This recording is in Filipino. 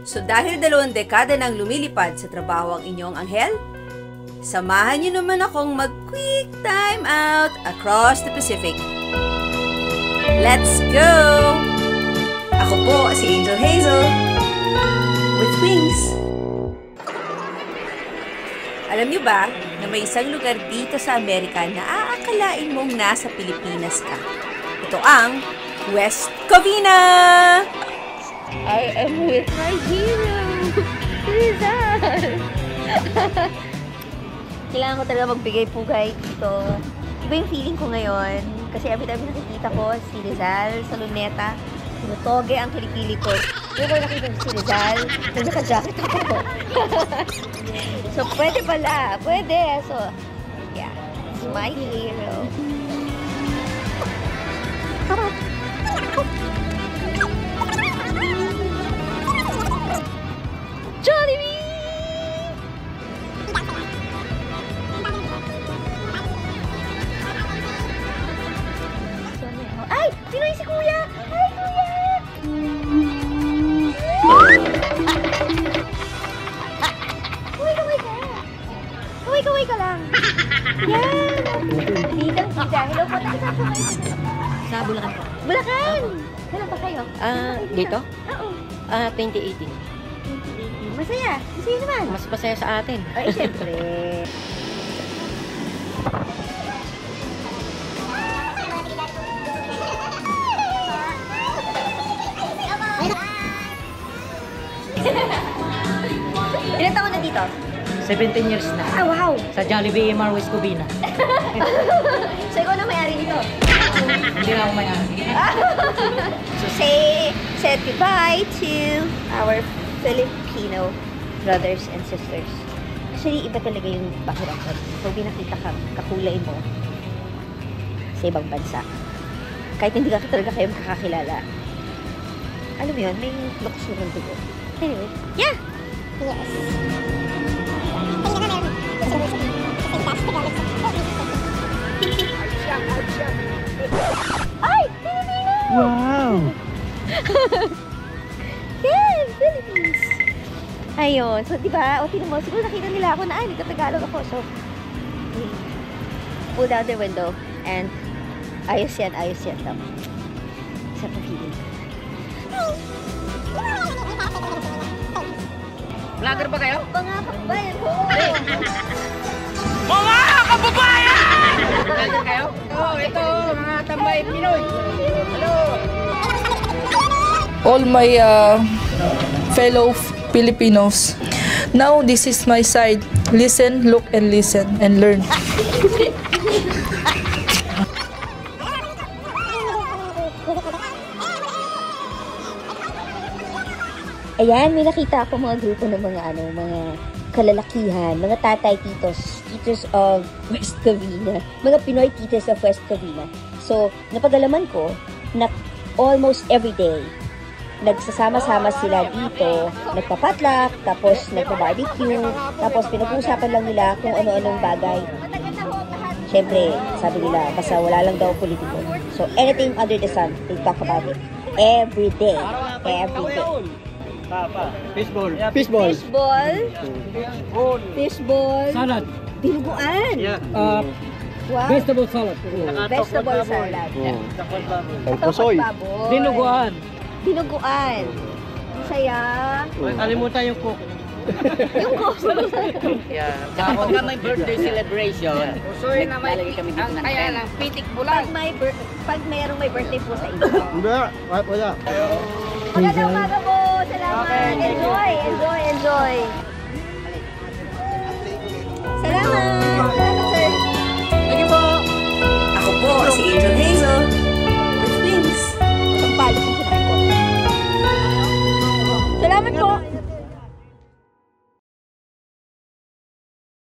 So dahil 2 dekada nang lumilipad sa trabaho ang inyong anghel, samahan niyo naman akong mag-quick time out across the Pacific. Let's go! Ako po si Angel Hazel with wings. Alam niyo ba na may isang lugar dito sa Amerika na aakalain mong nasa Pilipinas ka? Ito ang West Covina! I am with my hero, Rizal! Kailangan ko talaga magbigay pugay dito. Iba yung feeling ko ngayon. Kasi every time nakikita ko si Rizal sa luneta, tinutoge ang kilikili ko. Pero ko nakita si Rizal, naka-jacket ako. So, pwede pala. Pwede. So, yeah. It's my hero. Jollibee! Ay! Sino yung si Kuya? Ay, Kuya! Kaway-kaway ka! Kaway-kaway ka lang! Yan! Bidang-bida. Hello po, nakasama kayo. Sa Bulacan po. Bulacan! Kailan pa kayo? Dito? Oo. 2018. Masaya. Masaya naman. Mas masaya sa atin. Ay, syempre. Ilan taon na dito? 17 years na. Ah, wow! Sa Jollibee MR West Covina. So, ikaw na may-ari dito? Hindi na ako may-ari. So, say goodbye to our Filipino brothers and sisters. Actually, iba talaga yung pakiramdam. Pag binakita ka, kakulay mo sa ibang bansa. Kahit hindi ka talaga kayo makakakilala. Alam mo yun, may luksyo ng dugo. Anyway, yeah! Yes! Ay! Filipino! Wow! Yes! Philippines! Ayun. So, diba? O, tinan mo. Siguro nakita nila ako na, ay, nagtatagalog ako. So, pull down the window. And, ayos yan daw. Sa pag-feeling. Vlogger ba kayo? Mga kabayan ko! Mga kababayan! Vlogger kayo? Ito, mga tambay Pinoy. Hello! All my fellow Filipinos. Now this is my side. Listen, look, and listen, and learn. Ayan, may nakita ako mga grupo ng mga mga kalalakihan, mga tatay titos of West Covina, mga Pinoy titos of West Covina. So, napagalaman ko na almost every day, nagsasama-sama sila dito, nagpapatlak, tapos nagpa-barbecue, tapos pinag-uusapan lang nila kung ano-anong bagay. Siyempre, sabi nila, basta wala lang daw politiko. So, anything under the sun, they talk about it. Every day. Every day. Fishball. Fishball. Fishball. Salad. Dinuguan. Wow. Vegetable salad. Vegetable salad. Ang pusoy. Dinuguan. Dinuguan. Saya. Kalimutan yung cook. Yung cook. Yeah. Kapag may birthday celebration, lalagay kami dito ng Kaya lang, pitik bulan. Pag mayroong may birthday po sa inyo. Hindi, wala. Magandang umaga po. Salamat. Enjoy.